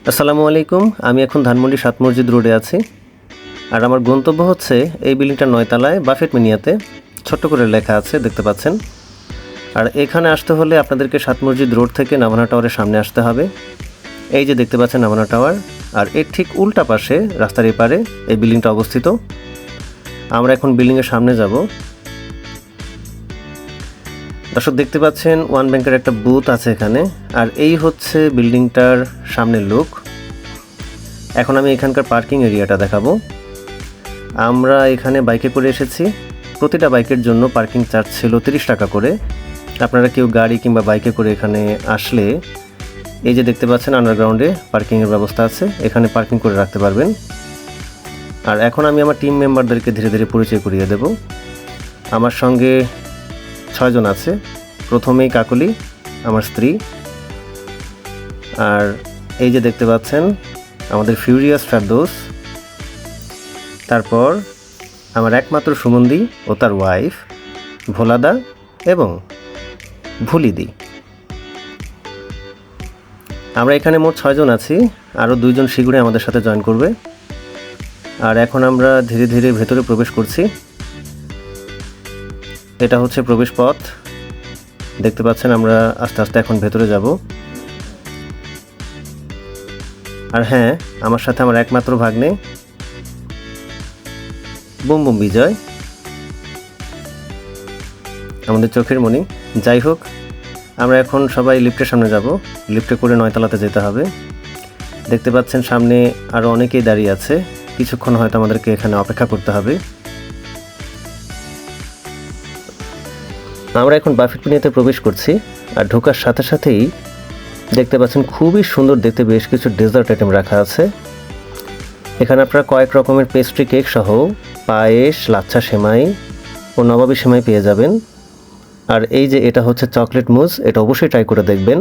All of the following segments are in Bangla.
আসসালামু আলাইকুম। আমি এখন ধানমন্ডি ৭ মসজিদ রোডে আছি। আর আমার গন্তব্য হচ্ছে এই বিল্ডিংটার ৯ তলায় বাফেট মিনিয়াতে ছোট্ট করে লেখা আছে, দেখতে পাচ্ছেন। আর এখানে আসতে হলে আপনাদেরকে ৭ মসজিদ রোড থেকে নাভানা টাওয়ারের সামনে আসতে হবে। এই যে দেখতে পাচ্ছেন নাভানা টাওয়ার, আর এর ঠিক উল্টা পাশে রাস্তার এপারে এই বিল্ডিংটা অবস্থিত। আমরা এখন বিল্ডিংয়ের সামনে যাব। দর্শক দেখতে পাচ্ছেন ওয়ান ব্যাংকের একটা বুথ আছে এখানে, আর এই হচ্ছে বিল্ডিংটার সামনের লুক। এখন আমি এখানকার পার্কিং এরিয়াটা দেখাবো। আমরা এখানে বাইকে করে এসেছি। প্রতিটা বাইকের জন্য পার্কিং চার্জ ছিল 30 টাকা করে। আপনারা কেউ গাড়ি কিংবা বাইকে করে এখানে আসলে এই যে দেখতে পাচ্ছেন আন্ডারগ্রাউন্ডে পার্কিংয়ের ব্যবস্থা আছে, এখানে পার্কিং করে রাখতে পারবেন। আর এখন আমি আমার টিম মেম্বারদেরকে ধীরে ধীরে পরিচয় করিয়ে দেব। আমার সঙ্গে 6 জন আছে। প্রথমেই কাকলি, আমার স্ত্রী। আর এই যে দেখতে পাচ্ছেন আমাদের ফিউরিয়াস ফেরদৌস। তারপর আমার একমাত্র সুমন্দি ও তার ওয়াইফ ভোলাদা এবং ভুলিদি। আমরা এখানে মোট 6 জন আছি, আরও 2 জন শীঘ্রই আমাদের সাথে জয়েন করবে। আর এখন আমরা ধীরে ধীরে ভেতরে প্রবেশ করছি। এটা হচ্ছে প্রবেশ পথ, দেখতে পাচ্ছেন। আমরা আস্তে আস্তে এখন ভেতরে যাব। আর হ্যাঁ, আমার সাথে আমার একমাত্র ভাগ্নে বুম বুম বিজয়, আমাদের চোখের মণি। যাই হোক, আমরা এখন সবাই লিফটের সামনে যাব। লিফটে করে 9 তলাতে যেতে হবে। দেখতে পাচ্ছেন সামনে আরও অনেকেই দাঁড়িয়ে আছে। কিছুক্ষণ হয়তো আমাদেরকে এখানে অপেক্ষা করতে হবে। আমরা এখন বাফেট মিনিয়াতে প্রবেশ করছি। আর ঢোকার সাথে সাথেই দেখতে পাচ্ছেন খুবই সুন্দর দেখতে বেশ কিছু ডেজার্ট আইটেম রাখা আছে। এখানে আপনারা কয়েক রকমের পেস্ট্রি কেক সহ পায়েস, লাচ্ছা সেমাই ও নবাবী সেমাই পেয়ে যাবেন। আর এই যে এটা হচ্ছে চকলেট মুজ, এটা অবশ্যই ট্রাই করে দেখবেন।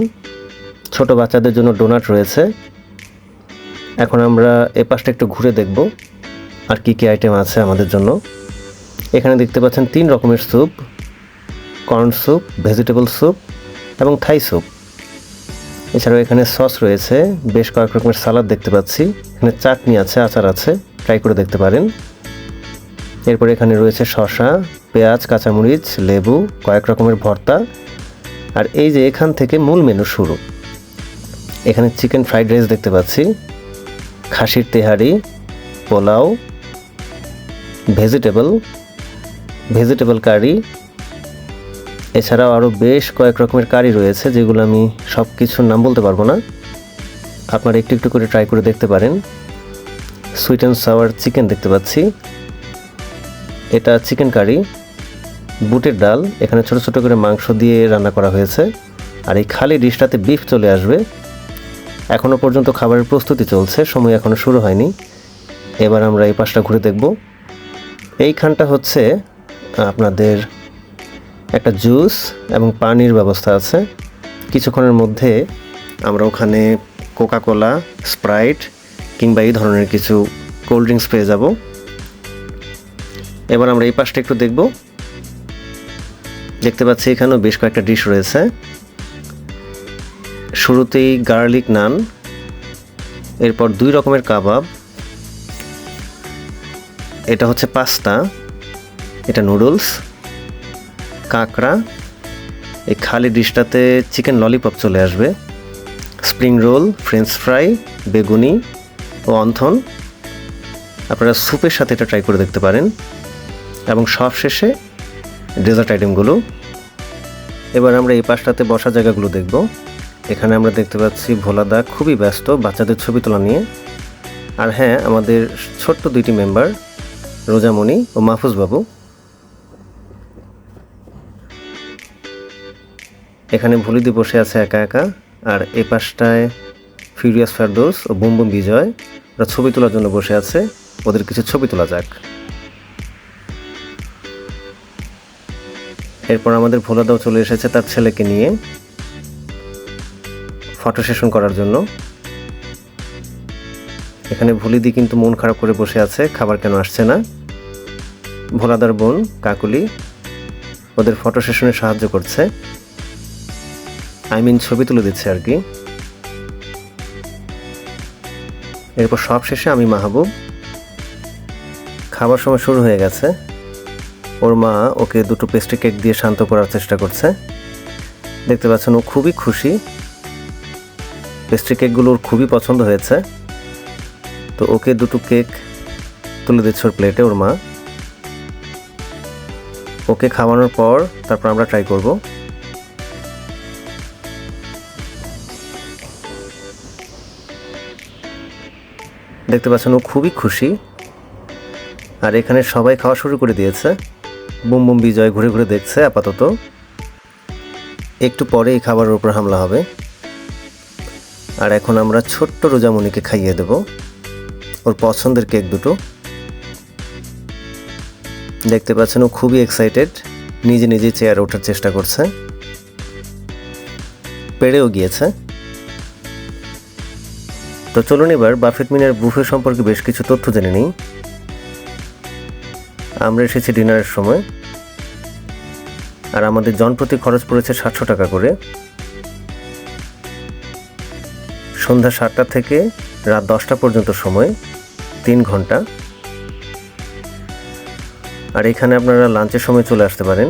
ছোট বাচ্চাদের জন্য ডোনাট রয়েছে। এখন আমরা এ পাশটা একটু ঘুরে দেখব আর কি কি আইটেম আছে আমাদের জন্য। এখানে দেখতে পাচ্ছেন 3 রকমের soup, corn soup, vegetable soup এবং থাই স্যুপ। এছাড়াও এখানে সস রয়েছে, বেশ কয়েক রকমের সালাদ দেখতে পাচ্ছি। এখানে চাটনি আছে, আচার আছে, ট্রাই করে দেখতে পারেন। এরপর এখানে রয়েছে শসা, পেঁয়াজ, কাঁচামরিচ, লেবু, কয়েক রকমের ভর্তা। আর এই যে এখান থেকে মূল মেনু শুরু। এখানে চিকেন ফ্রাইড রাইস দেখতে পাচ্ছি, খাসির তেহারি, পোলাও, ভেজিটেবল কারি। এছাড়াও আরও বেশ কয়েক রকমের কারি রয়েছে, যেগুলো আমি সব কিছুর নাম বলতে পারবো না। আপনারা একটু একটু করে ট্রাই করে দেখতে পারেন। সুইট অ্যান্ড সাওয়ার চিকেন দেখতে পাচ্ছি, এটা চিকেন কারি। বুটের ডাল, এখানে ছোট ছোট করে মাংস দিয়ে রান্না করা হয়েছে। আর এই খালি ডিশটাতে বিফ চলে আসবে। এখনও পর্যন্ত খাবারের প্রস্তুতি চলছে, সময় এখনও শুরু হয়নি। এবার আমরা এই পাশটা ঘুরে দেখব। এইখানটা হচ্ছে আপনাদের একটা জুস এবং পানির ব্যবস্থা আছে। কিছুক্ষণের মধ্যে আমরা ওখানে কোকাকোলা, স্প্রাইট কিংবা এই ধরনের কিছু কোল্ড ড্রিঙ্কস পেয়ে যাব। এবার আমরা এই পাশটা একটু দেখব। দেখতে পাচ্ছি এখানেও বেশ কয়েকটা ডিশ রয়েছে। শুরুতেই গার্লিক নান, এরপর 2 রকমের কাবাব, এটা হচ্ছে পাস্তা, এটা নুডলস, কাঁকড়া। এই খালি ডিশটাতে চিকেন ললিপপ চলে আসবে, স্প্রিং রোল, ফ্রেঞ্চ ফ্রাই, বেগুনি ও অন্থন। আপনারা স্যুপের সাথে এটা ট্রাই করে দেখতে পারেন। এবং সবশেষে ডেজার্ট আইটেমগুলো। এবার আমরা এই পাশটাতে বসার জায়গাগুলো দেখব। এখানে আমরা দেখতে পাচ্ছি ভোলাদা খুবই ব্যস্ত বাচ্চাদের ছবি তোলা নিয়ে। আর হ্যাঁ, আমাদের ছোট্ট 2টি মেম্বার রোজামণি ও মাহফুজ বাবু। এখানে ভুলিদি বসে আছে একা একা। আর এই পাশটায় ফিউরিয়াস ফেরদৌস ও বুম বুম বিজয়, ওরা ছবি তোলার জন্য বসে আছে। ওদের কিছু ছবি তোলা যাক। এরপর আমাদের ভোলাদাও চলে এসেছে তার ছেলেকে নিয়ে ফটো সেশন করার জন্য। এখানে ভুলিদি কিন্তু মন খারাপ করে বসে আছে, খাবার কেন আসছে না। ভোলাদার বোন কাকুলি ওদের ফটো সেশনে সাহায্য করছে, ছবি তুলে দিচ্ছে আর কি। এরপর সব শেষে আমি মাহবুব। খাবার সময় শুরু হয়ে গেছে। ওর মা ওকে দুটো পেস্ট্রি কেক দিয়ে শান্ত করার চেষ্টা করছে। দেখতে পাচ্ছেন ও খুবই খুশি, পেস্ট্রি কেকগুলো ওর খুবই পছন্দ হয়েছে। তো ওকে দুটো কেক তুলে দিচ্ছে ওর প্লেটে ওর মা। ওকে খাওয়ানোর পর তারপর আমরা ট্রাই করব। দেখতে পাচ্ছেন ও খুবই খুশি। আর এখানে সবাই খাওয়া শুরু করে দিয়েছে। বুম বুম বিজয় ঘুরে ঘুরে দেখছে আপাতত। একটু পরে এই খাবারের উপর হামলা হবে। আর এখন আমরা ছোট্ট রোজামণিকে খাইয়ে দেব ওর পছন্দের কেক দুটো। দেখতে পাচ্ছেন ও খুবই এক্সাইটেড, নিজে নিজে চেয়ারে ওঠার চেষ্টা করছে, পেরেও গিয়েছে। তো চলুন এবার বাফেট মিনার বুফে সম্পর্কে বেশ কিছু তথ্য জেনে নিই। আমরা এসেছি ডিনারের সময়, আর আমাদের জনপ্রতি খরচ পড়েছে 700 টাকা করে। সন্ধ্যা 7টা থেকে রাত 10টা পর্যন্ত সময়, 3 ঘন্টা। আর এখানে আপনারা লাঞ্চের সময় চলে আসতে পারেন।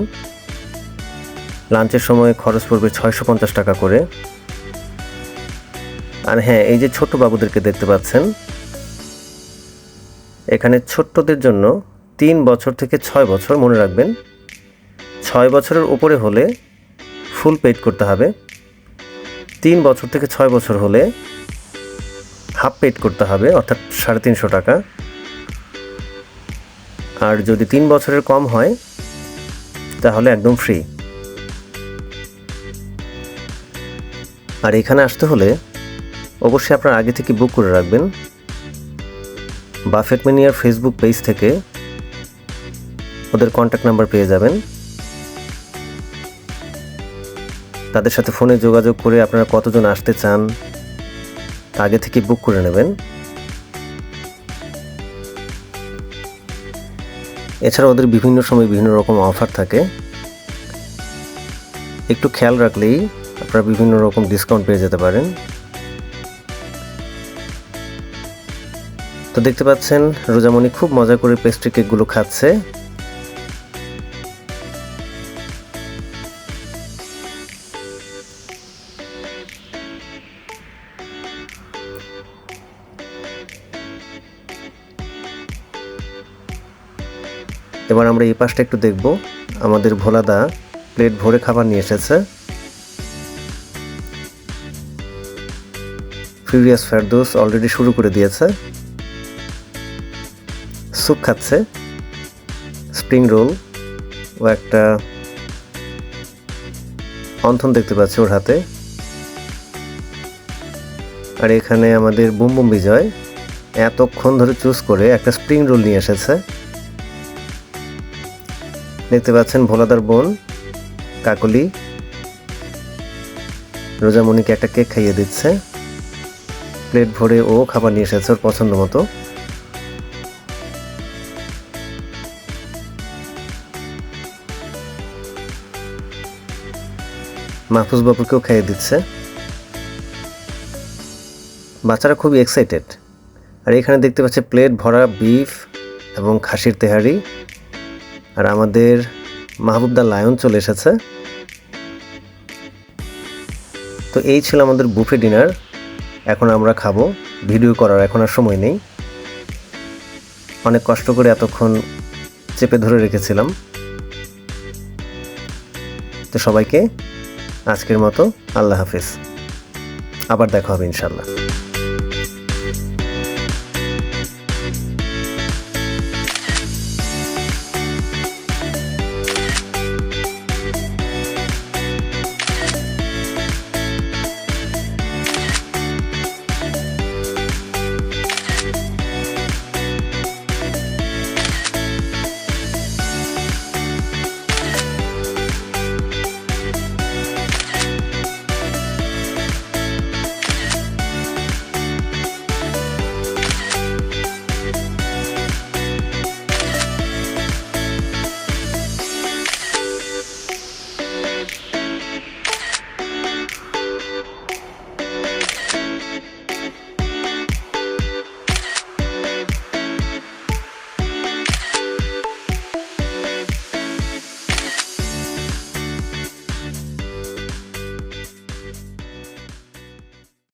লাঞ্চের সময় খরচ পড়বে 650 টাকা করে। আর হ্যাঁ, এই যে ছোট বাবুদেরকে দেখতে পাচ্ছেন, এখানে ছোট্টদের জন্য 3 বছর থেকে 6 বছর, মনে রাখবেন 6 বছরের উপরে হলে ফুল পেড করতে হবে, 3 বছর থেকে 6 বছর হলে হাফ পেড করতে হবে, অর্থাৎ 350 টাকা। আর যদি 3 বছরের কম হয় তাহলে একদম ফ্রি। আর এখানে আসতে হলে অবশ্যই আপনার আগে থেকে বুক করে রাখবেন। বাফেট মিনিয়ার ফেসবুক পেজ থেকে ওদের কন্ট্যাক্ট নাম্বার পেয়ে যাবেন। তাদের সাথে ফোনে যোগাযোগ করে আপনারা কতজন আসতে চান আগে থেকে বুক করে নেবেন। এছাড়া ওদের বিভিন্ন সময় বিভিন্ন রকম অফার থাকে, একটু খেয়াল রাখলেই আপনারা বিভিন্ন রকম ডিসকাউন্ট পেয়ে যেতে পারেন। তো দেখতে পাচ্ছেন রোজামণি খুব মজা করে পেস্ট্রি কেকগুলো খাচ্ছে। এবার আমরা এই পাশটা একটু দেখব। আমাদের ভোলাদা প্লেট ভরে খাবার নিয়ে এসেছে। ফিউরিয়াস ফেরদৌস অলরেডি শুরু করে দিয়েছে, স্যুপ খাচ্ছে, স্প্রিং রোল ও একটা অন্থন দেখতে পাচ্ছি ওর হাতে। আর এখানে আমাদের বুম বুম বিজয় এতক্ষণ ধরে চুজ করে একটা স্প্রিং রোল নিয়ে এসেছে। দেখতে পাচ্ছেন ভোলাদার বোন কাকলি রোজামণিকে একটা কেক খাইয়ে দিচ্ছে। প্লেট ভরে ও খাবার নিয়ে এসেছে ওর পছন্দ মতো। মাহফুজ বাবুকেও খাইয়ে দিচ্ছে। বাচ্চারা খুবই এক্সাইটেড। আর এখানে দেখতে পাচ্ছি প্লেট ভরা বিফ এবং খাসির তেহারি। আর আমাদের মাহবুব দা লায়ন চলে এসেছে। তো এই ছিল আমাদের বুফে ডিনার। এখন আমরা খাবো, ভিডিও করার এখন আর সময় নেই। অনেক কষ্ট করে এতক্ষণ চেপে ধরে রেখেছিলাম। তো সবাইকে আজকের মতো আল্লাহ হাফেজ, আবার দেখা হবে ইনশাল্লাহ।